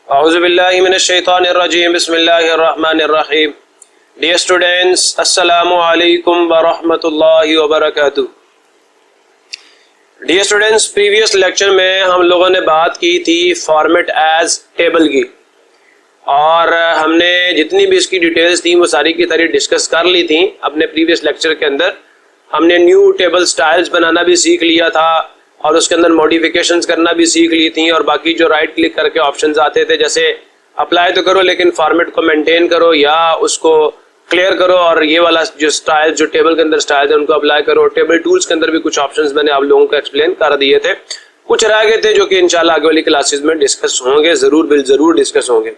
औज़ुबिल्लाहि मिनश्शैतानिर्रजीम बिस्मिल्लाहिर्रहमानिर्रहीम। Dear students, अस्सलामु अलैकुम व रहमतुल्लाहि व बरकातुहू। डियर स्टूडेंट्स, प्रीवियस लेक्चर में हम लोगों ने बात की थी फॉर्मेट एज टेबल की, और हमने जितनी भी इसकी डिटेल्स थी वो सारी की सारी डिस्कस कर ली थी अपने प्रीवियस लेक्चर के अंदर। हमने न्यू टेबल स्टाइल्स बनाना भी सीख लिया था और उसके अंदर मॉडिफिकेशंस करना भी सीख ली थी, और बाकी जो राइट क्लिक करके ऑप्शंस आते थे जैसे अप्लाई तो करो लेकिन फॉर्मेट को मेंटेन करो या उसको क्लियर करो, और ये वाला जो स्टाइल जो टेबल के अंदर स्टाइल है उनको अप्लाई करो। टेबल टूल्स के अंदर भी कुछ ऑप्शंस मैंने आप लोगों को एक्सप्लेन कर दिए थे, कुछ रह गए थे जो कि इंशाल्लाह आगे वाली क्लासेस में डिस्कस होंगे, जरूर डिस्कस होंगे।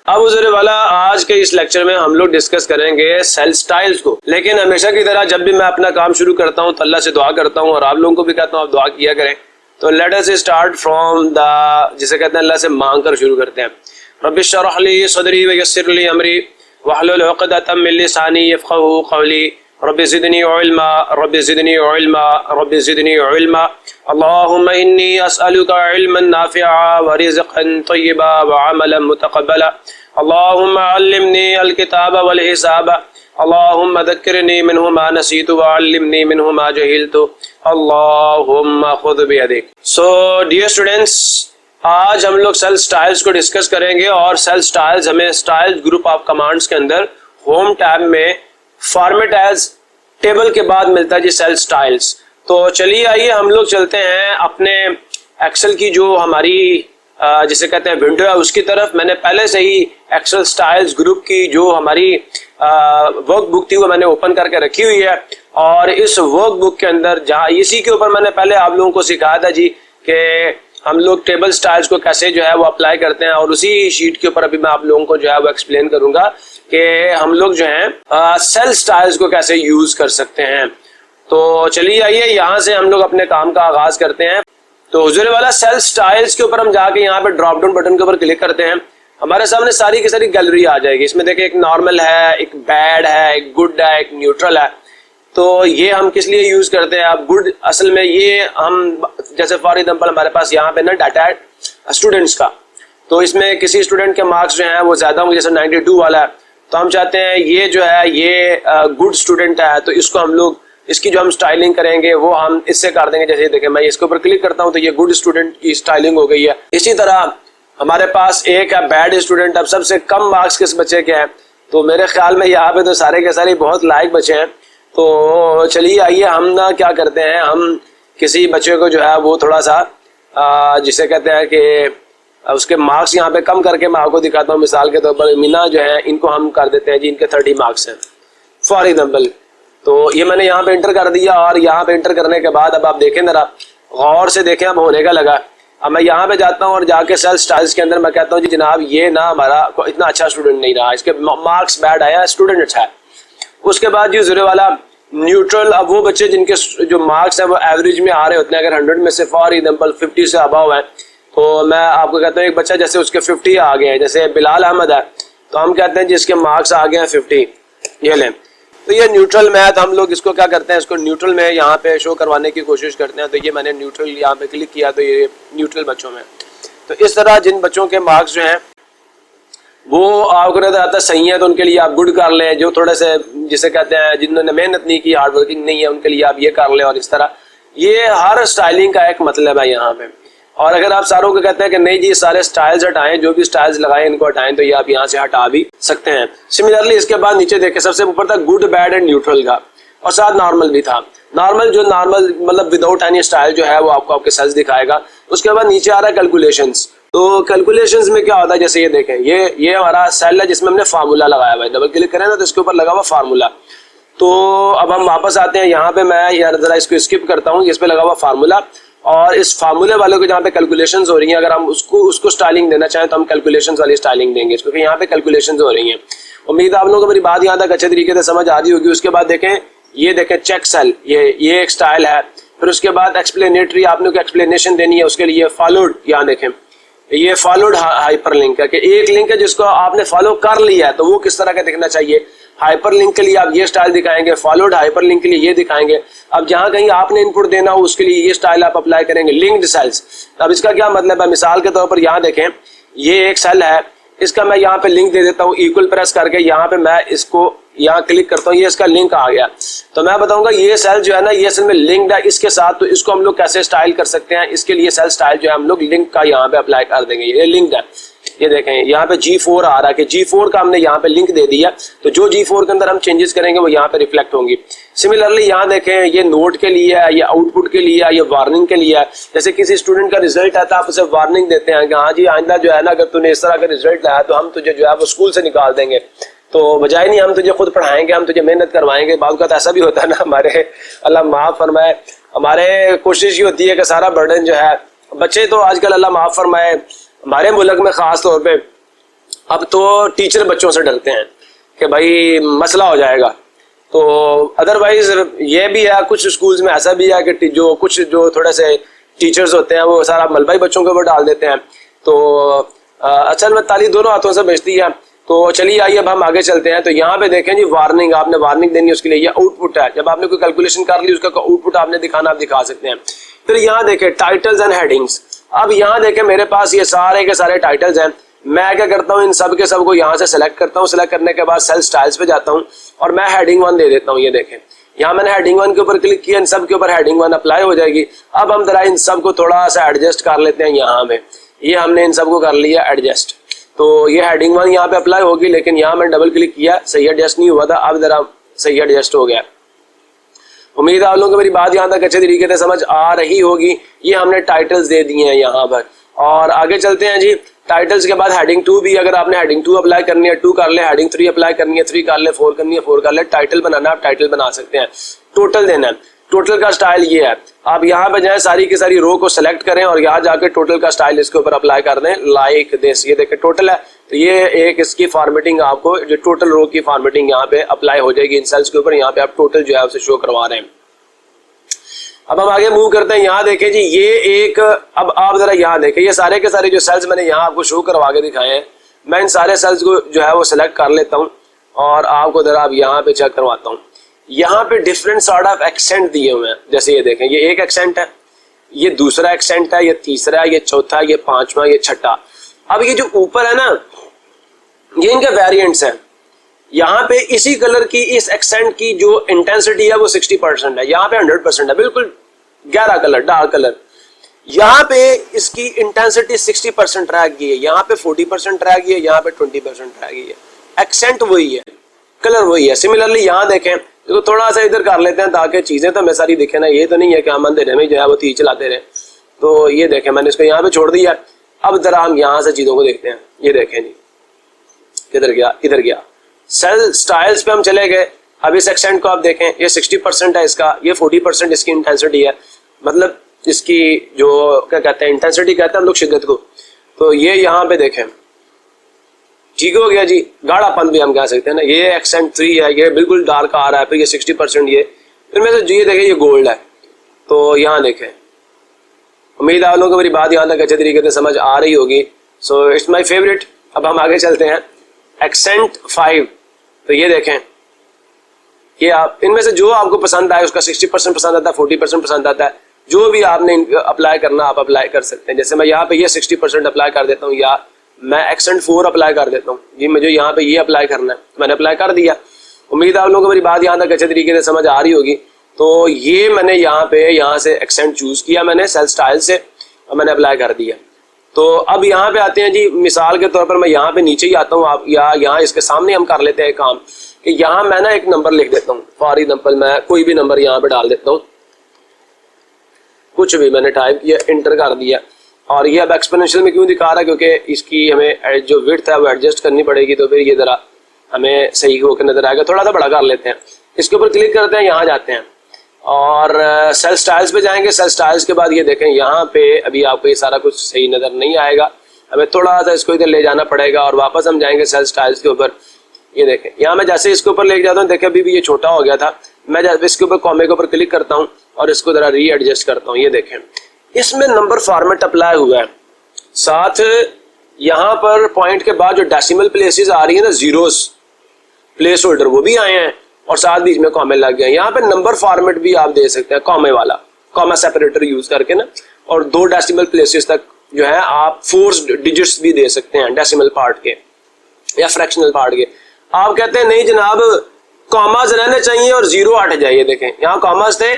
अब उजरे वाला आज के इस लेक्चर में हम लोग डिस्कस करेंगे सेल स्टाइल्स को, लेकिन हमेशा की तरह जब भी मैं अपना काम शुरू करता हूं तो अल्लाह से दुआ करता हूं और आप लोगों को भी कहता हूं आप दुआ किया करें। तो let us start from the, जिसे कहते हैं अल्लाह से मांग कर शुरू करते हैं। रब्बि इश्रह ली सदरी व यस्सिर ली अमरी वहलुल उक़दतम मिन लिसानी यफ़क़हू क़ौली रब्बि ज़िदनी इल्मा रब्बि ज़िदनी इल्मा रब्बि ज़िदनी इल्मा अल्लाहुम्मा इन्नी अस्अलुका इल्मन नाफ़िअ व रिज़्क़न तय्यबा व अमलन मुतक़ब्बला अल्लाहुम्मा अल्लिमनी अल-किताब वल हिसाब अल्लाहुम्मा ज़क्किरनी मिन्हु मा नसीतु व अल्लिमनी मिन्हु मा जहिलतु अल्लाहुम्मा खुज़ बियदिक। सो डियर स्टूडेंट्स, आज हम लोग सेल स्टाइल्स को डिस्कस करेंगे, और सेल स्टाइल्स हमें स्टाइल्स ग्रुप ऑफ कमांड्स के अंदर होम टैब में फॉर्मेट एज टेबल के बाद मिलता है जी सेल स्टाइल्स। तो चलिए आइए हम लोग चलते हैं अपने एक्सेल की जो हमारी जिसे कहते हैं विंडो है उसकी तरफ। मैंने पहले से ही एक्सेल स्टाइल्स ग्रुप की जो हमारी वर्कबुक थी वो मैंने ओपन करके रखी हुई है, और इस वर्कबुक के अंदर जहाँ इसी के ऊपर मैंने पहले आप लोगों को सिखाया था जी कि हम लोग टेबल स्टाइल्स को कैसे जो है वो अप्लाई करते हैं, और उसी शीट के ऊपर अभी मैं आप लोगों को जो है वो एक्सप्लेन करूंगा कि हम लोग जो है सेल स्टाइल्स को कैसे यूज कर सकते हैं। तो चलिए आइए यहाँ से हम लोग अपने काम का आगाज करते हैं। तो हुजूर वाला सेल स्टाइल्स के ऊपर हम जाके यहाँ पे ड्रॉप डाउन बटन के ऊपर क्लिक करते हैं, हमारे सामने सारी की सारी गैलरी आ जाएगी। इसमें देखिए एक नॉर्मल है, एक बैड है, एक गुड है, एक न्यूट्रल है। तो ये हम किस लिए यूज करते हैं? अब गुड असल में ये हम जैसे फॉर एग्जांपल हमारे पास यहाँ पे ना डाटा है स्टूडेंट्स का, तो इसमें किसी स्टूडेंट के मार्क्स जो हैं वो ज्यादा होंगे, जैसे 92 वाला है, तो हम चाहते हैं ये जो है ये गुड स्टूडेंट है, तो इसको हम लोग इसकी जो हम स्टाइलिंग करेंगे वो हम इससे कर देंगे। जैसे देखें मैं इसके ऊपर क्लिक करता हूँ तो ये गुड स्टूडेंट की स्टाइलिंग हो गई है। इसी तरह हमारे पास एक है बैड स्टूडेंट। अब सबसे कम मार्क्स किस बच्चे के हैं? तो मेरे ख्याल में यहाँ पे तो सारे के सारे बहुत लायक बच्चे हैं। तो चलिए आइए हम ना क्या करते हैं, हम किसी बच्चे को जो है वो थोड़ा सा जिसे कहते हैं कि उसके मार्क्स यहाँ पे कम करके मैं आपको दिखाता हूँ। मिसाल के तौर पर मीना जो है इनको हम कर देते हैं जी, इनके 30 मार्क्स हैं फॉर एग्जाम्पल। तो ये मैंने यहाँ पे एंटर कर दिया, और यहाँ पे एंटर करने के बाद अब आप देखें जरा गौर से देखें, अब होने का लगा। अब मैं यहाँ पे जाता हूँ और जाके सेल स्टाइल्स के अंदर मैं कहता हूँ जी जनाब ये ना हमारा इतना अच्छा स्टूडेंट नहीं रहा, इसके मार्क्स बैड आया, स्टूडेंट अच्छा है। उसके बाद जी जुरे वाला न्यूट्रल। अब वो बच्चे जिनके जो मार्क्स है वो एवरेज में आ रहे होते हैं, अगर 100 में से फॉर एग्जाम्पल 50 से अबव है, तो मैं आपको कहता हूँ एक बच्चा जैसे उसके 50 आ गए हैं, जैसे बिलाल अहमद है, तो हम कहते हैं जिसके मार्क्स आ गए हैं 50, ये लें। तो ये न्यूट्रल मैथ हम लोग इसको क्या करते हैं, इसको न्यूट्रल में यहाँ पे शो करवाने की कोशिश करते हैं। तो ये मैंने न्यूट्रल यहाँ पे क्लिक किया तो ये न्यूट्रल बच्चों में। तो इस तरह जिन बच्चों के मार्क्स जो हैं वो आपको नजर आता सही है तो उनके लिए आप गुड कर लें। जो थोड़े से जिसे कहते हैं जिन्होंने मेहनत नहीं की, हार्ड वर्किंग नहीं है, उनके लिए आप ये कर लें। और इस तरह ये हर स्टाइलिंग का एक मतलब है यहाँ पे। और अगर आप सारों को कहते हैं कि नहीं जी सारे स्टाइल्स हटाएं, जो भी स्टाइल्स लगाएं इनको हटाएं, तो ये आप यहाँ से हटा भी सकते हैं। सिमिलरली इसके बाद नीचे देखें सबसे ऊपर था गुड बैड एंड न्यूट्रल का, और साथ नॉर्मल भी था। नॉर्मल जो नॉर्मल मतलब विदाउट एनी स्टाइल जो है वो आपको आपके सेल्स दिखाएगा। उसके बाद नीचे आ रहा है कैलकुलेशंस। तो कैलकुलेशंस में क्या होता है, जैसे ये देखें ये हमारा सेल है जिसमें हमने फार्मूला लगाया हुआ है। डबल क्लिक करें ना तो इसके ऊपर लगा हुआ फार्मूला। तो अब हम वापस आते हैं यहाँ पे, मैं यार जरा इसको स्किप करता हूँ, इस पे लगा हुआ फार्मूला, और इस फार्मूले वाले को जहाँ पे कैलकुलेशंस हो रही हैं, अगर हम उसको स्टाइलिंग देना चाहें तो हम कैलकुलेशंस वाली स्टाइलिंग देंगे इसको, क्योंकि यहाँ पे कैलकुलेशंस हो रही हैं। उम्मीद है आप लोगों को मेरी बात यहाँ तक अच्छे तरीके से समझ आ रही होगी। उसके बाद देखें ये देखें चेक सेल, ये एक स्टाइल है। फिर उसके बाद एक्सप्लेनेटरी, आपने को एक्सप्लेनेशन देनी है, उसके लिए फॉलोड, यहाँ देखें ये फॉलोड हाइपर लिंक है कि एक लिंक है जिसको आपने फॉलो कर लिया है तो वो किस तरह का दिखना चाहिए। हाइपरलिंक के लिए आप ये स्टाइल दिखाएंगे, फॉलोड हाइपरलिंक के लिए ये दिखाएंगे। अब जहां कहीं आपने इनपुट देना हो उसके लिए ये स्टाइल आप अप्लाई करेंगे, लिंक्ड सेल्स। अब इसका क्या मतलब है, मिसाल के तौर पर यहाँ देखें, ये एक सेल है, इसका मैं यहाँ पे लिंक दे देता हूँ, इक्वल प्रेस करके यहाँ पे मैं इसको यहाँ क्लिक करता हूँ, ये इसका लिंक आ गया। तो मैं बताऊंगा ये सेल जो है ना, ये सेल में लिंक्ड है इसके साथ, तो इसको हम लोग कैसे स्टाइल कर सकते हैं। इसके लिए सेल स्टाइल जो है हम लोग लिंक का यहाँ पे अप्लाई कर देंगे। ये लिंक्ड है, ये देखें यहाँ पे G4 आ रहा है कि G4 का हमने यहाँ पे लिंक दे दिया, तो जो G4 के अंदर हम चेंजेस करेंगे वो यहाँ पे रिफ्लेक्ट होंगी। सिमिलरली यहाँ देखें, ये नोट के लिए है, ये आउटपुट के लिए है, ये वार्निंग के लिए है। जैसे किसी स्टूडेंट का रिजल्ट आता है, आप उसे वार्निंग देते हैं कि हाँ जी आइंदा जो है ना, अगर तूने इस तरह का रिजल्ट लाया तो हम तुझे जो है वो स्कूल से निकाल देंगे। तो बजाय नहीं हम तुझे खुद पढ़ाएंगे, हम तुझे मेहनत करवाएंगे। बात का तो ऐसा भी होता है ना, हमारे अल्लाह माफ फरमाए, हमारे कोशिश ये होती है कि सारा बर्डन जो है, बच्चे तो आजकल अल्लाह माफ फरमाए हमारे मुल्क में खास तौर पे, अब तो टीचर बच्चों से डरते हैं कि भाई मसला हो जाएगा। तो अदरवाइज ये भी है, कुछ स्कूल्स में ऐसा भी है कि जो थोड़े से टीचर्स होते हैं वो सारा मलबा ही बच्चों के ऊपर डाल देते हैं। तो असल में ताली दोनों हाथों से बचती है। तो चलिए आइए अब हम आगे चलते हैं। तो यहाँ पे देखें जी, वार्निंग, आपने वार्निंग देनी है, उसके लिए ये आउटपुट है। जब आपने कोई कैलकुलेशन कर ली, उसका आउटपुट आपने दिखाना, आप दिखा सकते हैं। फिर यहाँ देखें टाइटल्स एंड हेडिंग्स। अब यहाँ देखें मेरे पास ये सारे के सारे टाइटल्स हैं। मैं क्या करता हूँ, इन सब के सब को यहाँ से सेलेक्ट करता हूँ। सेलेक्ट करने के बाद सेल स्टाइल्स पे जाता हूँ और मैं हेडिंग 1 दे देता हूँ। ये देखें, यहाँ मैंने हेडिंग 1 के ऊपर क्लिक किया, इन सब के ऊपर हेडिंग 1 अप्लाई हो जाएगी। अब हम जरा इन सब को थोड़ा सा एडजस्ट कर लेते हैं। यहाँ पे ये हमने इन सब को कर लिया एडजस्ट, तो ये हेडिंग 1 यहाँ पे अप्लाई होगी, लेकिन यहाँ मैंने डबल क्लिक किया, सही एडजस्ट नहीं हुआ था, अब जरा सही एडजस्ट हो गया। उम्मीद है आप लोगों को मेरी बात यहाँ तक अच्छे तरीके से समझ आ रही होगी। ये हमने टाइटल्स दे दिए हैं यहाँ पर, और आगे चलते हैं जी। टाइटल्स के बाद हेडिंग 2 भी, अगर आपने हेडिंग 2 अप्लाई करनी है 2 कर ले, हेडिंग 3 अप्लाई करनी है 3 कर ले, 4 करनी है 4 कर ले। टाइटल बनाना आप टाइटल बना सकते हैं। टोटल देना है, टोटल का स्टाइल ये है, आप यहाँ पे जाए, सारी की सारी रो को सेलेक्ट करें और यहाँ जाके टोटल का स्टाइल इसके ऊपर अप्लाई कर दें, लाइक दिस। ये देखें टोटल है, तो ये एक इसकी फॉर्मेटिंग आपको जो टोटल रो की फॉर्मेटिंग यहाँ पे अप्लाई हो जाएगी इन सेल्स के ऊपर। यहाँ पे आप टोटल जो है उसे शो करवा रहे हैं। अब हम आगे मूव करते हैं। यहाँ देखें जी, ये एक, अब आप जरा यहाँ देखें, ये सारे के सारे जो सेल्स मैंने यहाँ आपको शो करवा के दिखाए हैं, मैं इन सारे सेल्स को जो है वो सिलेक्ट कर लेता हूँ और आपको जरा अब यहाँ पे चेक करवाता हूँ। यहाँ पे डिफरेंट सॉर्ट ऑफ एक्सेंट दिए हुए हैं। जैसे ये देखें, ये एक एक्सेंट है, ये दूसरा एक्सेंट है, ये तीसरा है, ये चौथा, ये पांचवा, ये छठा। अब ये जो ऊपर है ना, ये इनके वेरिएंट्स हैं। यहाँ पे इसी कलर की, इस एक्सेंट की जो इंटेंसिटी है वो 60% है, यहाँ पे 100% है, बिल्कुल गहरा कलर, डार्क कलर। यहाँ पे इसकी इंटेंसिटी 60% रह गई है, यहाँ पे 40% रह गई है, यहाँ पे 20% रह गई है। एक्सेंट वही है, कलर वही है। सिमिलरली यहाँ देखें, तो थोड़ा सा इधर कर लेते हैं ताकि चीजें तो हमें सारी दिखे ना। ये तो नहीं है कि हम अंधेरे में जो है वो तीर चलाते रहे। तो ये देखें, मैंने इसको यहाँ पे छोड़ दिया। अब जरा हम यहाँ से चीजों को देखते हैं। ये देखें जी, किधर गया, इधर गया। सेल स्टाइल्स पे हम चले गए। अब इस एक्सेंट को आप देखें, ये 60% है इसका, ये 40% इसकी इंटेंसिटी है, मतलब इसकी जो क्या कहते हैं इंटेंसिटी कहते हैं हम लोग शिद्दत को। तो ये यहाँ पे देखें, ठीक हो गया जी, गाढ़ापन भी हम कह सकते हैं ना। ये एक्सेंट 3 है, ये बिल्कुल डार्क आ रहा है, फिर ये 60% ये, फिर में से ये देखें ये गोल्ड है। तो यहाँ देखें, उम्मीद आप लोगों को मेरी बात यहाँ तक अच्छे तरीके से समझ आ रही होगी। So it's my favourite. अब हम आगे चलते हैं, एक्सेंट 5। तो ये देखें, ये आप इनमें से जो आपको पसंद आए, उसका 60% पसंद आता है, 40% पसंद आता है, जो भी आपने अप्लाई करना आप अप्लाई कर सकते हैं। जैसे मैं यहाँ पे ये 60% अप्लाई कर देता हूँ, या मैं एक्सेंट 4 अप्लाई कर देता हूँ जी, मुझे यहाँ पे ये अप्लाई करना है, मैंने अप्लाई कर दिया। उम्मीद है आप लोगों को मेरी बात यहाँ तक अच्छे तरीके से समझ आ रही होगी। तो ये मैंने यहाँ से एक्सेंट चूज किया मैंने सेल स्टाइल से, और मैंने अप्लाई कर दिया। तो अब यहाँ पे आते हैं जी, मिसाल के तौर पर मैं यहाँ पे नीचे ही आता हूँ, आप या यहाँ इसके सामने हम कर लेते हैं काम कि यहाँ मैं ना एक नंबर लिख देता हूँ। फॉर एग्जाम्पल मैं कोई भी नंबर यहाँ पे डाल देता हूँ, कुछ भी मैंने टाइप किया, इंटर कर दिया। और ये अब एक्सपोनेंशियल में क्यों दिखा रहा है, क्योंकि इसकी हमें जो विड्थ है वो एडजस्ट करनी पड़ेगी, तो फिर ये जरा हमें सही होकर नजर आएगा। थोड़ा सा बड़ा कर लेते हैं, इसके ऊपर क्लिक करते हैं, यहाँ जाते हैं और सेल स्टाइल्स पे जाएंगे। सेल स्टाइल्स के बाद ये देखें, यहाँ पे अभी आपको ये सारा कुछ सही नजर नहीं आएगा, हमें थोड़ा सा इसको इधर ले जाना पड़ेगा और वापस हम जाएंगे सेल स्टाइल्स के ऊपर। ये देखें, यहाँ मैं जैसे इसके ऊपर ले जाता हूँ, देखें अभी भी ये छोटा हो गया था, मैं जब इसके ऊपर कॉमे के ऊपर क्लिक करता हूँ और इसको जरा री एडजस्ट करता हूँ। ये देखें, इसमें नंबर फॉर्मेट अप्लाई हुआ है। साथ यहाँ पर पॉइंट के बाद जो डेसिमल प्लेसेस आ रही है ना, जीरोस, प्लेस होल्डर वो भी आए हैं और साथ बीच में कॉमे लग गए। यहाँ पे नंबर फॉर्मेट भी आप दे सकते हैं कॉमे वाला, कॉमा सेपरेटर यूज करके ना, और 2 डेसिमल प्लेसेस तक जो है आप 4 डिजिट्स भी दे सकते हैं डेसिमल पार्ट के या फ्रैक्शनल पार्ट के। आप कहते हैं नहीं जनाब कॉमास रहने चाहिए और 0 हट जाइए, देखें यहाँ कॉमास थे,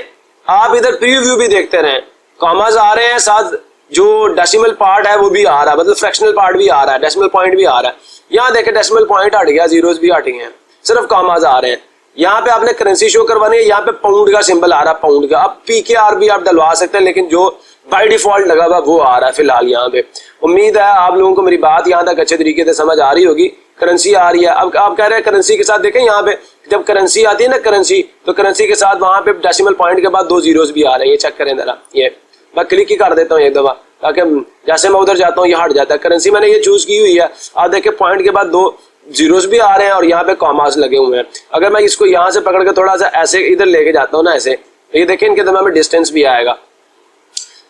आप इधर प्रीव्यू भी देखते रहें, कॉमास आ रहे हैं, साथ जो डेसिमल पार्ट है वो भी आ रहा है, मतलब फ्रैक्शनल पार्ट भी आ रहा है, डेसिमल पॉइंट भी आ रहा है। यहाँ देखें डेसिमल पॉइंट हट गया, जीरोस भी हट गए हैं, सिर्फ कॉमास आ रहे हैं। यहाँ पे आपने करेंसी शो करवानी है, यहाँ पे पाउंड का सिंबल आ रहा है, पाउंड का। अब PKR भी आप डलवा सकते हैं, लेकिन जो बाय डिफॉल्ट लगा हुआ वो आ रहा है फिलहाल यहाँ पे। उम्मीद है आप लोगों को मेरी बात यहाँ तक अच्छे तरीके से समझ आ रही होगी। करेंसी आ रही है, अब आप कह रहे हैं करेंसी के साथ, देखें यहाँ पे जब करेंसी आती है ना करेंसी, तो करेंसी के साथ वहां पे डेसिमल पॉइंट के बाद 2 जीरोस भी आ रहे हैं, ये चेक करें जरा। ये मैं क्लिक ही कर देता हूँ एक दफा, ताकि जैसे मैं उधर जाता हूँ ये हट जाता है। करेंसी मैंने ये चूज की हुई है, आप देखें पॉइंट के बाद 2 जीरोस भी आ रहे हैं और यहाँ पे कॉमास लगे हुए हैं। अगर मैं इसको यहाँ से पकड़ के थोड़ा सा ऐसे इधर लेके जाता हूँ ना ऐसे, तो ये देखें इनके दरम्यान में डिस्टेंस भी आएगा।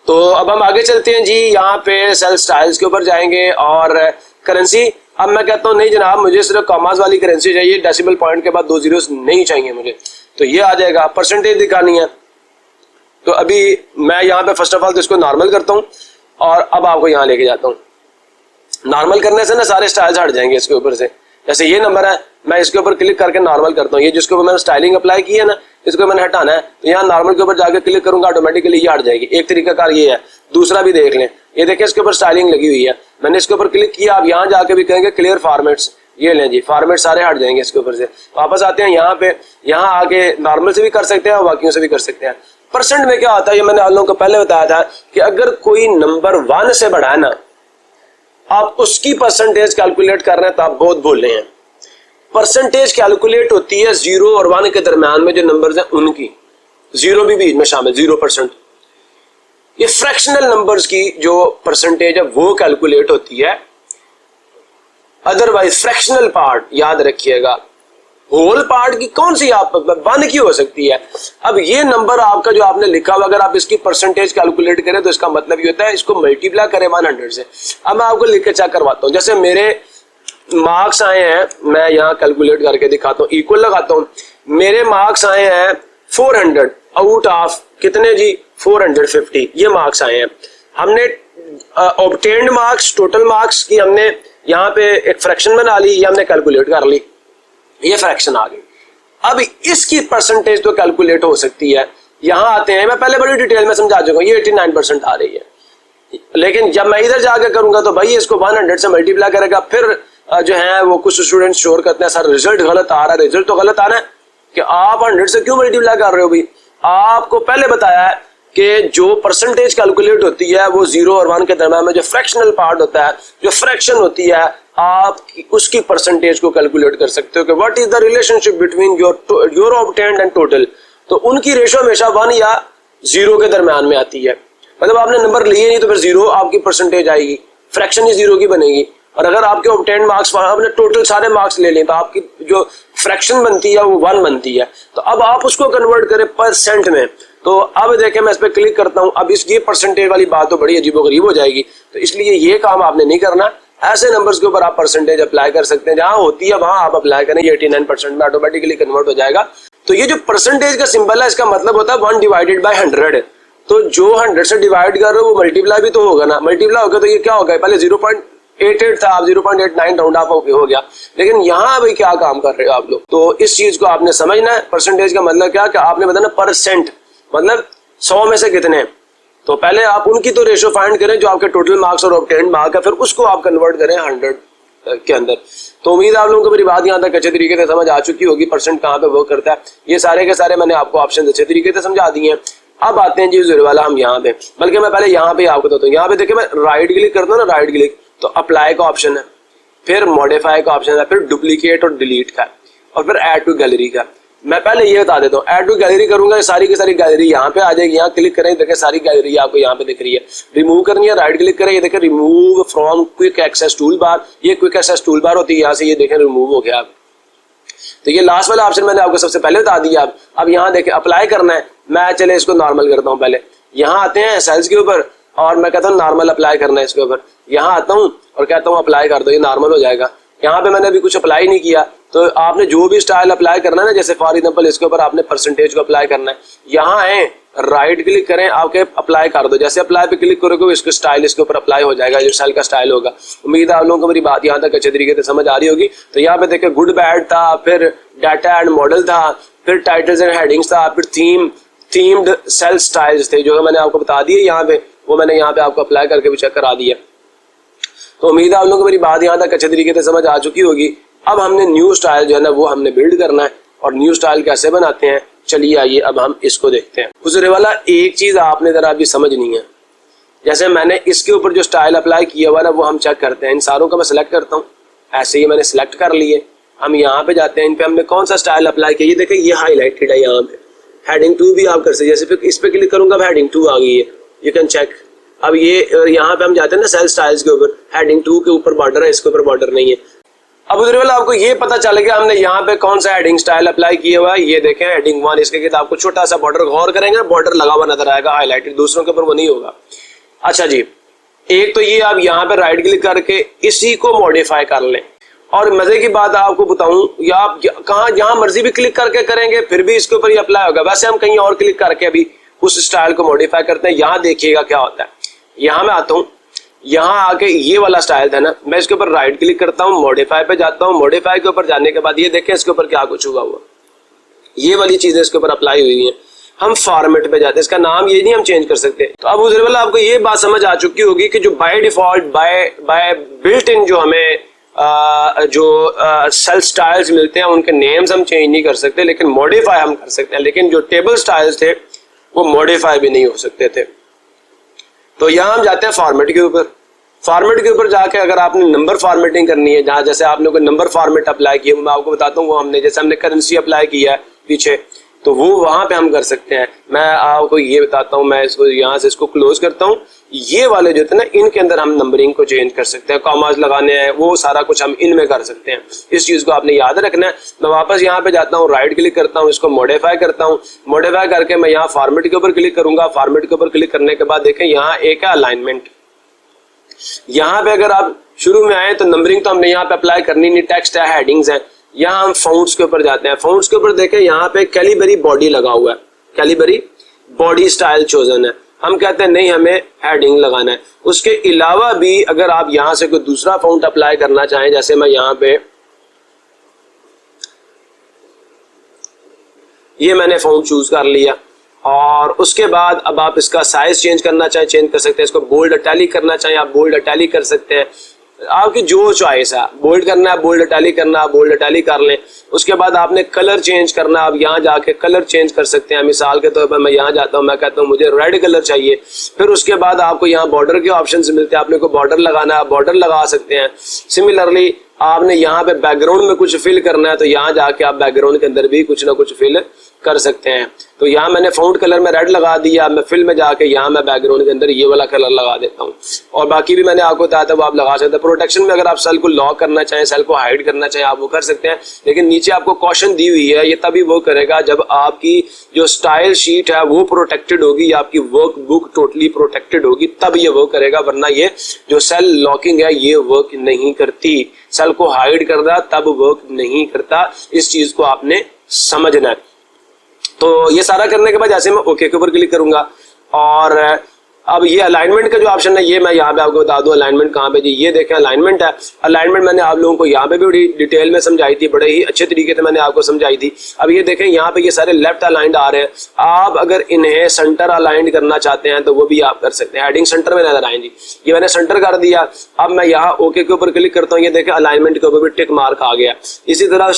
तो अब हम आगे चलते हैं जी, यहाँ पे सेल स्टाइल्स के ऊपर जाएंगे और करेंसी। अब मैं कहता हूँ नहीं जनाब मुझे सिर्फ कॉमास वाली करेंसी चाहिए, डेसिमल पॉइंट के बाद 2 जीरोस नहीं चाहिए मुझे, तो ये आ जाएगा। परसेंटेज दिखानी है, तो अभी मैं यहाँ पे फर्स्ट ऑफ ऑल तो इसको नॉर्मल करता हूँ और अब आपको यहाँ लेके जाता हूँ। नॉर्मल करने से ना सारे स्टाइल्स हट जाएंगे इसके ऊपर से। जैसे ये नंबर है, मैं इसके ऊपर क्लिक करके नॉर्मल करता हूँ, ये जिसके ऊपर मैंने स्टाइलिंग अप्लाई की है ना, इसको मैंने हटाना है, तो यहाँ नॉर्मल के ऊपर जाके क्लिक करूंगा, ऑटोमेटिकली ये हट जाएगी। एक तरीका कार ये है। दूसरा भी देख लें, ये देखिए इसके ऊपर स्टाइलिंग लगी हुई है, मैंने इसके ऊपर क्लिक किया, आप यहाँ जाके भी कहेंगे क्लियर फॉर्मेट्स, ये लें जी, फॉर्मेट सारे हट जाएंगे इसके ऊपर से। वापस आते हैं यहाँ पे, यहाँ आके नॉर्मल से भी कर सकते हैं और बाकियों से भी कर सकते हैं। परसेंट में क्या होता है, ये मैंने आप लोगों को पहले बताया था कि अगर कोई नंबर 1 से बढ़ा है ना, आप उसकी परसेंटेज कैलकुलेट कर रहे हैं तो आप बहुत भूल रहे हैं। परसेंटेज कैलकुलेट होती है 0 और 1 के दरम्यान में जो नंबर्स हैं उनकी, 0 भी बीच में शामिल, 0%। ये फ्रैक्शनल नंबर्स की जो परसेंटेज है वो कैलकुलेट होती है। अदरवाइज फ्रैक्शनल पार्ट याद रखिएगा, होल पार्ट की कौन सी आप 1 की हो सकती है। अब ये नंबर आपका जो आपने लिखा हुआ, अगर आप इसकी परसेंटेज कैलकुलेट करें तो इसका मतलब ये होता है इसको मल्टीप्लाई करें 100 से। अब मैं आपको लिख के चेक करवाता हूँ, जैसे मेरे मार्क्स आए हैं, मैं यहाँ कैलकुलेट करके दिखाता हूँ, इक्वल लगाता हूँ, मेरे मार्क्स आए हैं 400 आउट ऑफ कितने जी, 450, ये मार्क्स आए हैं। हमने ऑब्टेन्ड मार्क्स, टोटल मार्क्स की हमने यहाँ पे एक फ्रैक्शन बना ली, ये हमने कैलकुलेट कर ली, ये फ्रैक्शन आ गई। अब इसकी परसेंटेज तो कैलकुलेट हो सकती है। यहाँ आते हैं, मैं पहले बड़ी डिटेल में समझा चुका हूँ, ये 89% आ रही है, लेकिन जब मैं इधर जाके करूंगा तो भाई इसको 100 से मल्टीप्लाई करेगा। फिर जो है वो कुछ स्टूडेंट शोर करते हैं सर रिजल्ट गलत आ रहा है, रिजल्ट तो गलत आ रहा है कि आप 100 से क्यों मल्टीप्लाई कर रहे हो भाई। आपको पहले बताया है कि जो परसेंटेज कैलकुलेट होती है वो 0 और 1 के दरम्यान में जो फ्रैक्शनल पार्ट होता है, जो फ्रैक्शन होती है, आप उसकी परसेंटेज को कैलकुलेट कर सकते हो कि what is the relationship between your obtained and total. तो उनकी रेशो हमेशा 1 या 0 के दरम्यान में आती है। मतलब आपने नंबर लिए नहीं तो फिर 0 आपकी परसेंटेज आएगी, फ्रैक्शन ही 0 की बनेगी। और अगर आपके ऑब्टेन्ड मार्क्स, आपने टोटल सारे मार्क्स ले लें तो आपकी जो फ्रैक्शन बनती है वो 1 बनती है। तो अब आप उसको कन्वर्ट करें परसेंट में, तो अब देखें मैं इस पर क्लिक करता हूं, अब इस ये परसेंटेज वाली बात तो बड़ी अजीबोगरीब हो जाएगी, तो इसलिए ये काम आपने नहीं करना। ऐसे नंबर्स के ऊपर आप परसेंटेज अप्लाई कर सकते हैं, जहां होती है वहां आप अप्लाई करें, ये 89% में ऑटोमेटिकली कन्वर्ट हो जाएगा। तो ये जो परसेंटेज का सिंबल है इसका मतलब होता है 1 डिवाइडेड बाय 100। तो जो 100 से डिवाइड कर रहे हो वो मल्टीप्लाई भी तो होगा ना, मल्टीप्लाई होगा तो ये क्या होगा, पहले 0.88 था, आप 0.89 राउंड ऑफ हो गया। लेकिन यहाँ भाई क्या काम कर रहे हो आप लोग, तो इस चीज को आपने समझना है। परसेंटेज का मतलब क्या कि आपने बताना परसेंट मतलब 100 में से कितने, तो पहले आप उनकी तो रेशो फाइंड करें जो आपके टोटल मार्क्स और ऑब्टेन्ड मार्क है, फिर उसको आप कन्वर्ट करें 100 के अंदर। तो उम्मीद है आप लोगों को मेरी बात यहाँ तक अच्छे तरीके से समझ आ चुकी होगी, परसेंट कहाँ पे वर्क करता है। ये सारे के सारे मैंने आपको ऑप्शन अच्छे तरीके से समझा दिए हैं। अब आते हैं जी जीरो वाला हम यहाँ पे, बल्कि मैं पहले यहाँ पे आपको बताता हूँ। यहाँ पे देखिए मैं राइट क्लिक करता हूँ ना, राइट क्लिक तो अप्लाई का ऑप्शन है, फिर मॉडिफाई का ऑप्शन है, फिर डुप्लीकेट और डिलीट का, और फिर ऐड टू गैलरी का। मैं पहले ये बता देता हूँ, ऐड टू गैलरी करूंगा सारी की सारी गैलरी यहाँ पे आ जाएगी। यहाँ क्लिक करें, देखिए सारी गैलरी आपको यहाँ पे दिख रही है। रिमूव करनी है, राइट क्लिक करें, ये देखिए remove from quick access toolbar, ये क्विक एक्सेस टूल बार होती है। यहाँ से ये देखें रिमूव हो गया। तो ये लास्ट वाला ऑप्शन मैंने आपको सबसे पहले बता दिया। अब यहाँ देखें अप्लाई करना है, मैं चले इसको नॉर्मल करता हूँ। पहले यहाँ आते हैं सेल्स के ऊपर और मैं कहता हूँ नॉर्मल अप्लाई करना है इसके ऊपर। यहाँ आता हूँ और कहता हूँ अप्लाई कर दो, ये नॉर्मल हो जाएगा। यहाँ पे मैंने अभी कुछ अप्लाई नहीं किया, तो आपने जो भी स्टाइल अप्लाई करना है ना, जैसे फॉर एग्जांपल इसके ऊपर आपने परसेंटेज को अप्लाई करना है, यहाँ है राइट क्लिक करें, आपके अप्लाई कर दो, जैसे अप्लाई पे क्लिक करोगे इसको स्टाइल इसके ऊपर अप्लाई हो जाएगा, जो सेल का स्टाइल होगा। उम्मीद है आप लोगों को मेरी बात यहाँ तक अच्छे तरीके से समझ आ रही होगी। तो यहाँ पे देखें गुड बैड था, फिर डाटा एंड मॉडल था, फिर टाइटल्स एंड हेडिंग्स था, फिर थीम्ड सेल स्टाइल्स थे जो मैंने आपको बता दिए यहाँ पे, वो मैंने यहाँ पे आपको अप्लाई करके भी चेक करा दिया। तो उम्मीद है आप लोगों को मेरी बात यहाँ तक अच्छे तरीके से समझ आ चुकी होगी। अब हमने न्यू स्टाइल जो है ना वो हमने बिल्ड करना है, और न्यू स्टाइल कैसे बनाते हैं चलिए आइए अब हम इसको देखते हैं। गुजरे वाला एक चीज आपने जरा अभी समझनी है, जैसे मैंने इसके ऊपर जो स्टाइल अप्लाई किया हुआ ना वो हम चेक करते हैं। इन सारों का मैं सिलेक्ट करता हूँ, ऐसे ही मैंने सिलेक्ट कर लिए। हम यहाँ पे जाते हैं, इन पे हमने कौन सा स्टाइल अप्लाई किया, ये देखें ये हाईलाइटेड है यहाँ पे। हेडिंग 2 भी आप कर सकते हैं, जैसे इस पे क्लिक करूंगा हेडिंग 2 आ गई है, यू कैन चेक। अब ये यहाँ पे हम जाते हैं ना सेल स्टाइल्स के ऊपर, हेडिंग 2 के ऊपर बॉर्डर है, इसके ऊपर बॉर्डर नहीं है। अब उधर वाला आपको ये पता चल गया हमने यहाँ पे कौन सा हेडिंग स्टाइल अप्लाई किया हुआ है। ये देखें हेडिंग 1, इसके बाद आपको छोटा सा बॉर्डर, गौर करेंगे बॉर्डर लगा हुआ नजर आएगा हाईलाइटेड, दूसरों के ऊपर वो नहीं होगा। अच्छा जी, एक तो ये आप यहाँ पे राइट क्लिक करके इसी को मॉडिफाई कर लें, और मजे की बात आपको बताऊं, या आप कहाँ जहां मर्जी भी क्लिक करके करेंगे फिर भी इसके ऊपर ये अप्लाई होगा। वैसे हम कहीं और क्लिक करके अभी उस स्टाइल को मॉडिफाई करते हैं। यहाँ देखिएगा क्या होता है, यहाँ मैं आता हूँ, यहाँ आके ये वाला स्टाइल था ना, मैं इसके ऊपर राइट क्लिक करता हूँ, मॉडिफाई पे जाता हूँ। मॉडिफाई के ऊपर जाने के बाद ये देखें इसके ऊपर क्या कुछ हुआ, ये वाली चीजें इसके ऊपर अप्लाई हुई है। हम फॉर्मेट पे जाते हैं, इसका नाम ये नहीं हम चेंज कर सकते। तो अब उधर वाला आपको ये बात समझ आ चुकी होगी कि जो by default by built in जो हमें सेल स्टाइल्स मिलते हैं उनके नेम्स हम चेंज नहीं कर सकते, लेकिन मॉडिफाई हम कर सकते हैं। लेकिन जो टेबल स्टाइल्स थे वो मॉडिफाई भी नहीं हो सकते थे। तो यहाँ हम जाते हैं फॉर्मेट के ऊपर। फॉर्मेट के ऊपर जाके अगर आपने नंबर फॉर्मेटिंग करनी है, जहाँ जैसे आपने कोई नंबर फॉर्मेट अप्लाई किया, मैं आपको बताता हूँ, वो हमने जैसे हमने करेंसी अप्लाई किया है पीछे, तो वो वहां पे हम कर सकते हैं। मैं आपको ये बताता हूँ, मैं इसको यहाँ से इसको क्लोज करता हूँ। ये वाले जो थे ना, इनके अंदर हम नंबरिंग को चेंज कर सकते हैं, कॉमास लगाने हैं, वो सारा कुछ हम इनमें कर सकते हैं। इस चीज को आपने याद रखना है। मैं वापस यहाँ पे जाता हूँ, राइट क्लिक करता हूँ, इसको मॉडिफाई करता हूँ। मॉडिफाई करके मैं यहाँ फॉर्मेट के ऊपर क्लिक करूंगा। फॉर्मेट के ऊपर क्लिक करने के बाद देखें यहाँ एक है अलाइनमेंट। यहाँ पे अगर आप शुरू में आए तो नंबरिंग तो हमने यहाँ पे अप्लाई करनी नहीं, टेक्स्ट है, हेडिंग्स है। यहाँ हम फाउंट्स के ऊपर जाते हैं। फाउंट्स के ऊपर देखें यहाँ पे कैलिबरी बॉडी लगा हुआ है, कैलिबरी बॉडी स्टाइल चोजन है। हम कहते हैं नहीं, हमें हेडिंग लगाना है। उसके अलावा भी अगर आप यहाँ से कोई दूसरा फाउंट अप्लाई करना चाहें, जैसे मैं यहाँ पे ये मैंने फाउंट चूज कर लिया, और उसके बाद अब आप इसका साइज चेंज करना चाहें चेंज कर सकते हैं। इसको बोल्ड इटैलिक करना चाहें आप बोल्ड इटैलिक कर सकते हैं, आपकी जो चॉइस है। बोल्ड करना है, बोल्ड इटैलिक करना है, बोल्ड इटैलिक कर लें। उसके बाद आपने कलर चेंज करना, आप यहाँ जाके कलर चेंज कर सकते हैं। मिसाल के तौर पर मैं यहाँ जाता हूँ, मैं कहता हूँ मुझे रेड कलर चाहिए। फिर उसके बाद आपको यहाँ बॉर्डर के ऑप्शन मिलते हैं, आपने को बॉर्डर लगाना है, बॉर्डर लगा सकते हैं। सिमिलरली आपने यहाँ पे बैकग्राउंड में कुछ फिल करना है, तो यहाँ जाके आप बैकग्राउंड के अंदर भी कुछ ना कुछ फिल कर सकते हैं। तो यहाँ मैंने फाउंट कलर में रेड लगा दिया, मैं फिल में जाके यहाँ मैं बैकग्राउंड के अंदर ये वाला कलर लगा देता हूँ। और बाकी भी मैंने आपको बताया था वो आप लगा सकते हैं। प्रोटेक्शन में अगर आप सेल को लॉक करना चाहें, सेल को हाइड करना चाहें, आप वो कर सकते हैं। लेकिन नीचे आपको कॉशन दी हुई है, ये तभी वो करेगा जब आपकी जो स्टाइल शीट है वो प्रोटेक्टेड होगी, आपकी वर्क बुक टोटली प्रोटेक्टेड होगी, तब ये वर्क करेगा। वरना ये जो सेल लॉकिंग है ये वर्क नहीं करती। सेल को हाइड करना तब वर्क नहीं करता, इस चीज को आपने समझना है। तो ये सारा करने के बाद जैसे मैं ओके के ऊपर क्लिक करूंगा, और अब ये अलाइनमेंट का जो ऑप्शन है ये मैं यहाँ पे आपको बता दूं अलाइनमेंट कहाँ पे जी। ये देखें अलाइनमेंट है। अलाइनमेंट मैंने आप लोगों को यहाँ पे भी बड़ी डिटेल में समझाई थी, बड़े ही अच्छे तरीके से मैंने आपको समझाई थी। अब ये देखें यहाँ पे ये सारे लेफ्ट अलाइंड आ रहे हैं। आप अगर इन्हें सेंटर अलाइंड करना चाहते हैं तो वो भी आप कर सकते हैं। हेडिंग सेंटर में नजर आएंगी, ये मैंने सेंटर कर दिया। अब मैं यहाँ ओके के ऊपर क्लिक करता हूँ, ये देखें अलाइनमेंट के ऊपर भी टिक मार्क आ गया। इसी तरह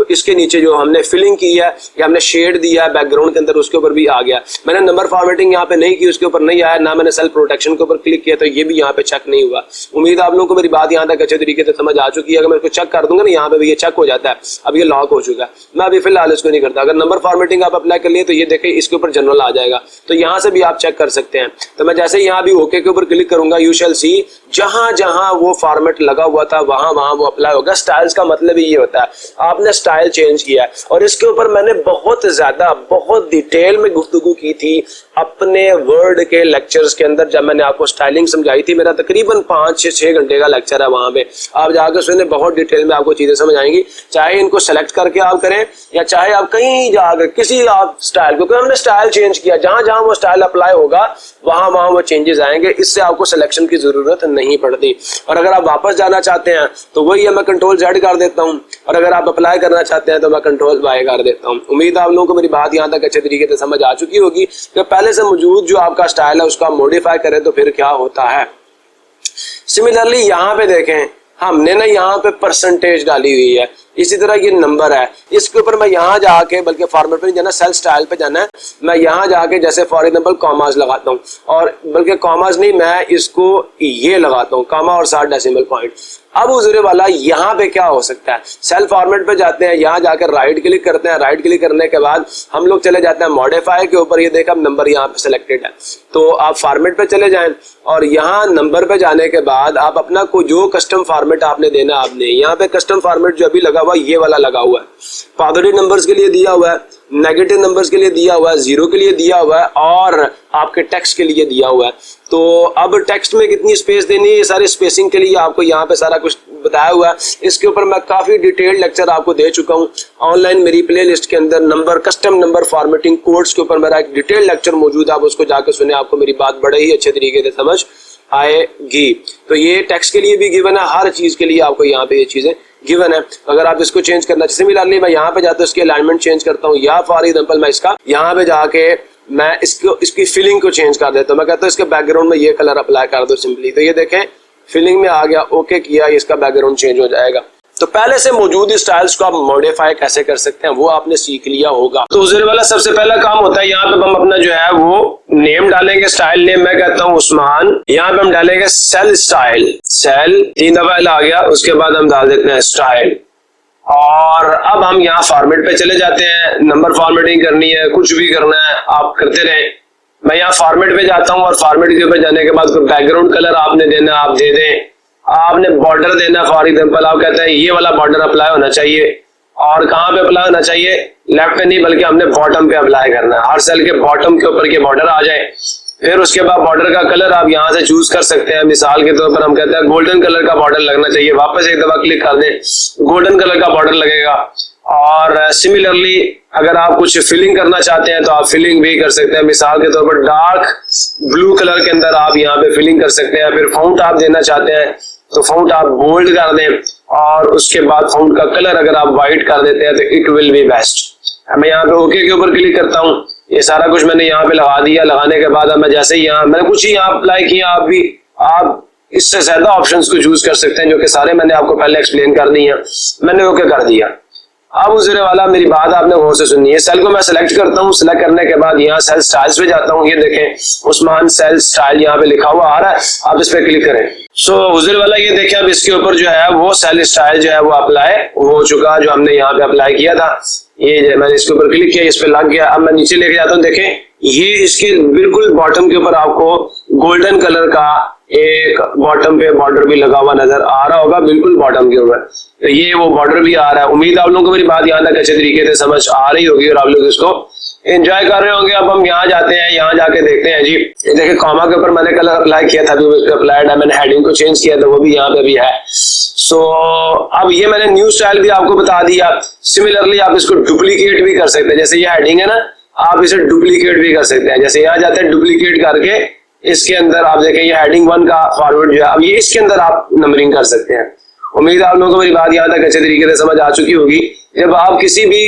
इसके नीचे जो हमने फिलिंग की है या हमने शेड दिया है बैकग्राउंड के अंदर, उसके ऊपर भी आ गया। मैंने नंबर फॉर्मेटिंग यहाँ पे नहीं की, उसके ऊपर नहीं आया, ना मैंने सेल प्रोटेक्शन के ऊपर क्लिक किया, तो ये भी यहाँ पे चेक नहीं हुआ। उम्मीद है आप लोगों को मेरी बात यहाँ तक अच्छे तरीके से समझ आ चुकी है। अगर मैं इसको चेक कर दूंगा ना, यहाँ पे भी ये चेक हो जाता है। अब ये लॉक हो चुका है, मैं अभी फिलहाल इसको नहीं करता। अगर नंबर फॉर्मेटिंग आप अप्लाई कर लिए तो ये देखें इसके ऊपर जनरल आ जाएगा, तो यहाँ से भी आप चेक कर सकते हैं। तो मैं जैसे यहाँ भी ओके के ऊपर क्लिक करूंगा, यू शैल सी जहां जहां वो फॉर्मेट लगा हुआ था वहां वहां वो अप्लाई होगा। स्टाइल्स का मतलब ही ये होता है, आपने स्टाइल चेंज किया और इसके ऊपर मैंने बहुत ज्यादा बहुत डिटेल में गुफ्तगू की थी अपने वर्ड के लेक्चर्स के अंदर। जब मैंने आपको स्टाइलिंग समझाई थी, मेरा तकरीबन 5 से 6 घंटे का लेक्चर है वहां पे, आप जाकर सुने, बहुत डिटेल में आपको चीजें समझ आएंगी। चाहे इनको सेलेक्ट करके आप करें या चाहे आप कहीं जाकर किसी आप स्टाइल, क्योंकि हमने स्टाइल चेंज किया, जहां जहां वो स्टाइल अप्लाई होगा वहां वहां वो चेंजेस आएंगे, इससे आपको सिलेक्शन की जरूरत नहीं पड़ती। और अगर आप वापस जाना चाहते हैं तो वही है, मैं कंट्रोल Z कर देता हूं, और अगर आप अप्लाई करना चाहते हैं तो मैं कंट्रोल Y कर देता हूं। उम्मीद है आप लोगों को मेरी बात यहां तक अच्छे तरीके से समझ आ चुकी होगी कि पहले से मौजूद जो आपका स्टाइल है उसका मॉडिफाई करें तो फिर क्या होता है। सिमिलरली यहाँ पे देखें, हमने ना यहाँ पे परसेंटेज डाली हुई है, इसी तरह ये नंबर है, इसके ऊपर मैं यहाँ जाके, बल्कि फॉर्मेट पे नहीं जाना, सेल स्टाइल पे जाना है, मैं यहाँ जाके जैसे फॉर एग्जांपल कॉमास लगाता हूँ, और बल्कि कॉमास नहीं, मैं इसको ये लगाता हूँ, कॉमा और 60 डेसिमल पॉइंट। अब उजरे वाला यहाँ पे क्या हो सकता है, सेल फॉर्मेट पे जाते हैं, यहाँ जाकर राइट क्लिक करते हैं, राइट क्लिक करने के बाद हम लोग चले जाते हैं मॉडिफाई के ऊपर, ये देखा अब नंबर यहाँ पे सिलेक्टेड है, तो आप फॉर्मेट पे चले जाएं और यहाँ नंबर पे जाने के बाद आप अपना को जो कस्टम फॉर्मेट आपने देना, आपने यहाँ पे कस्टम फॉर्मेट जो अभी लगा हुआ ये वाला लगा हुआ है, पॉजिटिव नंबर्स के लिए दिया हुआ है, नेगेटिव नंबर्स के लिए दिया हुआ है, जीरो के लिए दिया हुआ है और आपके टेक्स्ट के लिए दिया हुआ है। तो अब टेक्स्ट में कितनी स्पेस देनी है, ये सारी स्पेसिंग के लिए आपको यहाँ पे सारा कुछ बताया हुआ है। इसके ऊपर मैं काफी डिटेल्ड लेक्चर आपको दे चुका हूँ ऑनलाइन, मेरी प्लेलिस्ट के अंदर number custom number formatting codes के ऊपर मेरा एक डिटेल्ड लेक्चर मौजूद है, आप उसको जाकर सुने, आपको मेरी बात बड़े ही अच्छे तरीके से समझ आएगी। तो ये टेक्स्ट के लिए भी गिवन है, हर चीज के लिए आपको यहाँ पे ये चीजें गिवन है। अगर आप इसको चेंज करना, सिमिलरली मैं यहाँ पे जाता हूँ, इसकी अलाइनमेंट चेंज करता हूँ, या फॉर एग्जांपल मैं इसका यहाँ पे जाके मैं इसकी फिलिंग को चेंज कर देता हूँ, मैं कहता हूँ इसके बैकग्राउंड में ये कलर अप्लाई कर दो सिंपली, तो ये देखें फिलिंग में आ गया, ओके किया, इसका बैकग्राउंड चेंज हो जाएगा। तो पहले से मौजूद स्टाइल्स को आप मॉडिफाई कैसे कर सकते हैं वो आपने सीख लिया होगा। तो उजरे वाला सबसे पहला काम होता है, यहाँ पे हम अपना जो है वो नेम डालेंगे, स्टाइल नेम मैं कहता हूँ उस्मान, यहाँ पे हम डालेंगे सेल स्टाइल, सेल 3 दफा आ गया, उसके बाद हम डाल देते हैं स्टाइल, और अब हम यहाँ फॉर्मेट पे चले जाते हैं, नंबर फॉर्मेटिंग करनी है, कुछ भी करना है आप करते रहें। मैं यहाँ फॉर्मेट पे जाता हूँ और फॉर्मेट के ऊपर जाने के बाद कोई बैकग्राउंड कलर आपने देना, आप दे दें, आपने बॉर्डर देना, फॉर एग्जांपल आप कहते हैं ये वाला बॉर्डर अप्लाई होना चाहिए, और कहाँ पे अप्लाई होना चाहिए, लेफ्ट पे नहीं बल्कि हमने बॉटम पे अप्लाई करना है, हर सेल के बॉटम के ऊपर के बॉर्डर आ जाए। फिर उसके बाद बॉर्डर का कलर आप यहाँ से चूज कर सकते हैं, मिसाल के तौर पर हम कहते हैं गोल्डन कलर का बॉर्डर लगना चाहिए, वापस एक दफा क्लिक कर दें, गोल्डन कलर का बॉर्डर लगेगा। और सिमिलरली अगर आप कुछ फिलिंग करना चाहते हैं तो आप फिलिंग भी कर सकते हैं, मिसाल के तौर पर डार्क ब्लू कलर के अंदर आप यहाँ पे फिलिंग कर सकते हैं। फिर फाउंट आप देना चाहते हैं तो फाउंट आप बोल्ड कर दें, और उसके बाद फाउंट का कलर अगर आप व्हाइट कर देते हैं तो इट विल बी बेस्ट। मैं यहाँ पे ओके के ऊपर क्लिक करता हूँ, ये सारा कुछ मैंने यहाँ पे लगा दिया। लगाने के बाद अब मैं जैसे ही यहाँ मैंने कुछ ही यहाँ अप्लाई किया, आप इससे ज्यादा ऑप्शंस को चूज कर सकते हैं जो कि सारे मैंने आपको पहले एक्सप्लेन कर दी है। मैंने ओके कर दिया। अब उजरे वाला मेरी बात आपने गौर से सुननी है। सेल को मैं सिलेक्ट करता हूँ, सिलेक्ट करने के बाद यहाँ सेल स्टाइल्स पे जाता हूँ, ये देखें उस्मान सेल स्टाइल यहाँ पे लिखा हुआ आ रहा है, आप इस पे क्लिक करें। सो उजरे वाला ये देखें अब इसके ऊपर जो है वो सेल स्टाइल जो है वो अप्लाई हो चुका, जो हमने यहाँ पे अप्लाई किया था। ये मैंने इसके ऊपर क्लिक किया, इस पे लग गया। अब मैं नीचे लेके जाता हूँ, देखें ये इसके बिल्कुल बॉटम के ऊपर आपको गोल्डन कलर का एक बॉटम पे बॉर्डर भी लगा हुआ नजर आ रहा होगा, बिल्कुल बॉटम के ऊपर। तो ये वो बॉर्डर भी आ रहा है। उम्मीद आप लोगों को मेरी बात यहाँ तक अच्छे तरीके से समझ आ रही होगी और आप लोग इसको एंजॉय कर रहे होंगे। अब हम यहाँ जाते हैं, यहाँ जाके देखते हैं जी, देखिए कॉमा के ऊपर मैंने कलर अप्लाई किया था, अप्लाइड है, मैंने हेडिंग को चेंज किया था, वो भी यहाँ पे भी है। सो अब ये मैंने न्यू स्टाइल भी आपको बता दिया। सिमिलरली आप इसको डुप्लीकेट भी कर सकते हैं, जैसे ये हेडिंग है ना, आप इसे डुप्लीकेट भी कर सकते हैं। जैसे यहाँ जाते हैं डुप्लीकेट करके इसके अंदर आप देखें ये हेडिंग 1 का फॉरवर्ड जो है, अब ये इसके अंदर आप नंबरिंग कर सकते हैं। उम्मीद है आप लोगों को मेरी बात यहाँ तक अच्छे तरीके से समझ आ चुकी होगी। जब आप किसी भी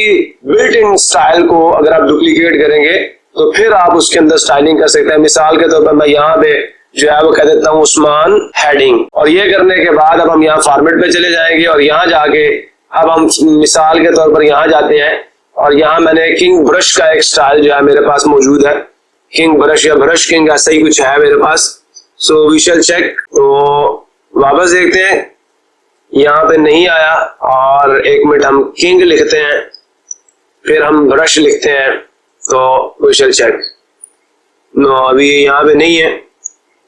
बिल्ट इन स्टाइल को अगर आप डुप्लीकेट करेंगे तो फिर आप उसके अंदर स्टाइलिंग कर सकते हैं। मिसाल के तौर पर मैं यहाँ पे जो है वो कह देता हूँ उस्मान हेडिंग, और ये करने के बाद अब हम यहाँ फॉर्मेट पे चले जाएंगे और यहाँ जाके अब हम मिसाल के तौर पर यहाँ जाते हैं और यहाँ मैंने किंग ब्रश का एक स्टाइल जो है मेरे पास मौजूद है, किंग ब्रश या ब्रश किंग ऐसा ही कुछ है मेरे पास। So we shall check. तो वापस देखते हैं, यहाँ पे नहीं आया और एक मिनट हम किंग लिखते हैं, फिर हम ब्रश लिखते हैं, तो वी शैल चेक। नो अभी यहाँ पे नहीं है,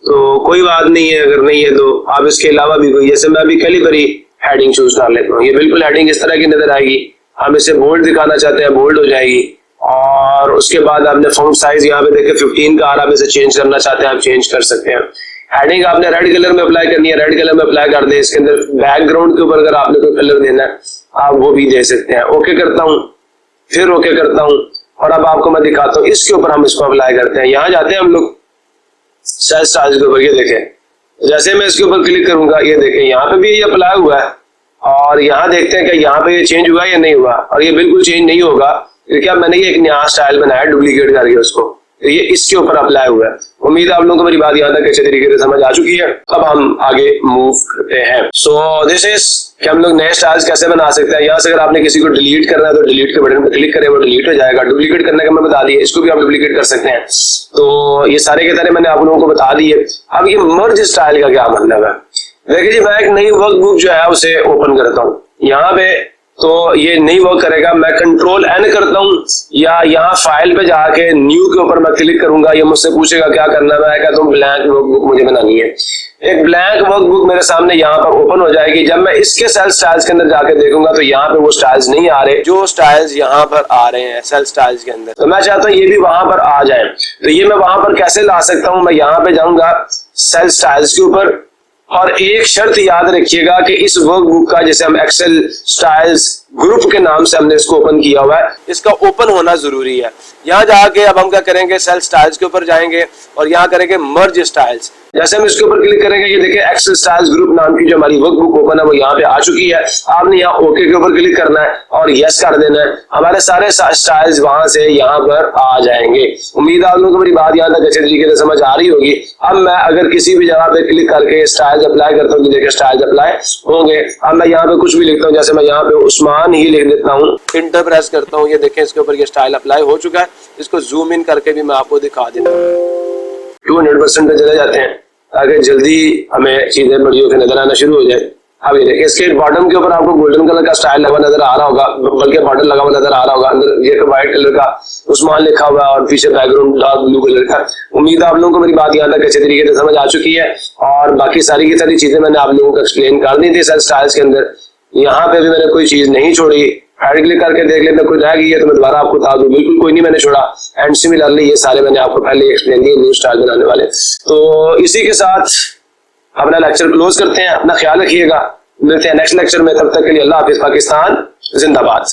तो कोई बात नहीं है। अगर नहीं है तो आप इसके अलावा भी कोई, जैसे मैं अभी कैलिबरी हेडिंग चूज कर लेता हूँ, ये बिल्कुल हेडिंग इस तरह की नजर आएगी। हम इसे बोल्ड दिखाना चाहते हैं, बोल्ड हो जाएगी। और उसके बाद आपने फॉन्ट साइज यहाँ पे देखे 15 का आ रहा है, आप इसे चेंज करना चाहते हैं आप चेंज कर सकते हैं। हेडिंग आपने रेड कलर में अप्लाई करनी है, रेड कलर में अप्लाई कर दें। इसके अंदर बैकग्राउंड के ऊपर अगर आपने कोई कलर देना है आप वो भी दे सकते हैं। ओके करता हूँ, फिर ओके करता हूँ और अब आपको मैं दिखाता हूँ इसके ऊपर हम इसको अप्लाई करते हैं। यहाँ जाते हैं हम लोग सेल स्टाइल्स के ऊपर, ये देखें जैसे मैं इसके ऊपर क्लिक करूंगा ये देखें यहाँ पे भी ये अप्लाई हुआ है और यहाँ देखते हैं कि यहाँ पे ये चेंज हुआ या नहीं हुआ, और ये बिल्कुल चेंज नहीं होगा क्योंकि अब मैंने ये एक नया स्टाइल बनाया डुप्लीकेट करके उसको, तो ये इसके ऊपर अप्लाई हुआ है। उम्मीद है आप लोगों को मेरी बात यहाँ तक अच्छे तरीके से समझ आ चुकी है। अब हम आगे मूव करते हैं। सो दिस इज कि हम लोग नए स्टाइल्स कैसे बना सकते हैं। यहाँ से अगर आपने किसी को डिलीट करना है तो डिलीट के बटन पर क्लिक करें, वो डिलीट हो जाएगा। डुप्लीकेट करने का मैं बता दिया, इसको भी आप डुप्लीकेट कर सकते हैं। तो ये सारे के सारे मैंने आप लोगों को बता दिए। अब ये मर्ज स्टाइल का क्या मतलब है, देखिए जी मैं एक नई वर्कबुक जो है उसे ओपन करता हूँ यहाँ पे, तो ये नहीं वर्क करेगा। मैं कंट्रोल एन करता हूँ या यहाँ फाइल पे जाके न्यू के ऊपर मैं क्लिक करूंगा, ये मुझसे पूछेगा क्या करना है, मैं कहता हूँ ब्लैंक वर्कबुक मुझे बनानी है। एक ब्लैंक वर्कबुक मेरे सामने यहाँ पर ओपन हो जाएगी। जब मैं इसके सेल स्टाइल्स के अंदर जाके देखूंगा तो यहाँ पे वो स्टाइल्स नहीं आ रहे जो स्टाइल्स यहाँ पर आ रहे हैं सेल स्टाइल्स के अंदर, तो मैं चाहता हूँ ये भी वहां पर आ जाए। तो ये मैं वहां पर कैसे ला सकता हूँ, मैं यहाँ पे जाऊंगा सेल स्टाइल्स के ऊपर, और एक शर्त याद रखिएगा कि इस वर्कबुक का जैसे हम एक्सेल स्टाइल्स ग्रुप के नाम से हमने इसको ओपन किया हुआ है, इसका ओपन होना जरूरी है। यहाँ जाके अब हम क्या करेंगे, सेल स्टाइल्स के ऊपर जाएंगे और यहाँ करेंगे मर्ज स्टाइल्स। जैसे हम इसके ऊपर क्लिक करेंगे ये देखिए एक्सेल स्टाइल्स ग्रुप नाम की जो हमारी वर्कबुक ओपन है वो यहाँ पे आ चुकी है। आपने यहाँ ओके के ऊपर क्लिक करना है और यस कर देना है, हमारे सारे स्टाइल्स वहां से यहाँ पर आ जाएंगे। उम्मीद है आप लोगों को मेरी बात यहाँ तक अच्छे तरीके से समझ आ रही होगी। अब मैं अगर किसी भी जगह पे क्लिक करके स्टाइल्स अप्लाई करता हूँ, देखिए स्टाइल्स अप्लाई होंगे। अब मैं यहाँ पे कुछ भी लिखता हूँ, जैसे मैं यहाँ पे उस्मान ही लिख देता हूँ, इंटर प्रेस करता हूँ, ये देखें इसके ऊपर ये स्टाइल अप्लाई हो चुका है। इसको जूम इन करके भी मैं आपको दिखा देता हूँ। 200% पे चले जाते हैं ताकि जल्दी हमें चीजें बड़ी होकर नजर आना शुरू हो जाए। अब ये देखिए इसके बॉटम के ऊपर आपको गोल्डन कलर का स्टाइल लगा नजर आ रहा होगा, बल्कि बॉर्डर लगा हुआ नजर आ रहा होगा। अंदर ये व्हाइट कलर का उस्मान लिखा हुआ है और पीछे बैकग्राउंड डार्क ब्लू कलर का। उम्मीद है आप लोगों को मेरी बात यहाँ तक अच्छे तरीके से समझ आ चुकी है और बाकी सारी की सारी चीजें मैंने आप लोगों को एक्सप्लेन कर दी थी सेल स्टाइल्स के अंदर। यहाँ पे भी मैंने कोई चीज नहीं छोड़ी। हेड क्लिक करके देख लेते कोई रह गई है तो मैं दोबारा आपको बता दूं, बिल्कुल कोई नहीं मैंने छोड़ा। एंड सिमिलरली ये सारे मैंने आपको पहले एक्सप्लेन किए न्यू स्टाइल बनाने वाले। तो इसी के साथ अपना लेक्चर क्लोज करते हैं। अपना ख्याल रखिएगा, मिलते हैं नेक्स्ट लेक्चर में। तब तक के लिए अल्लाह हाफिज। पाकिस्तान जिंदाबाद।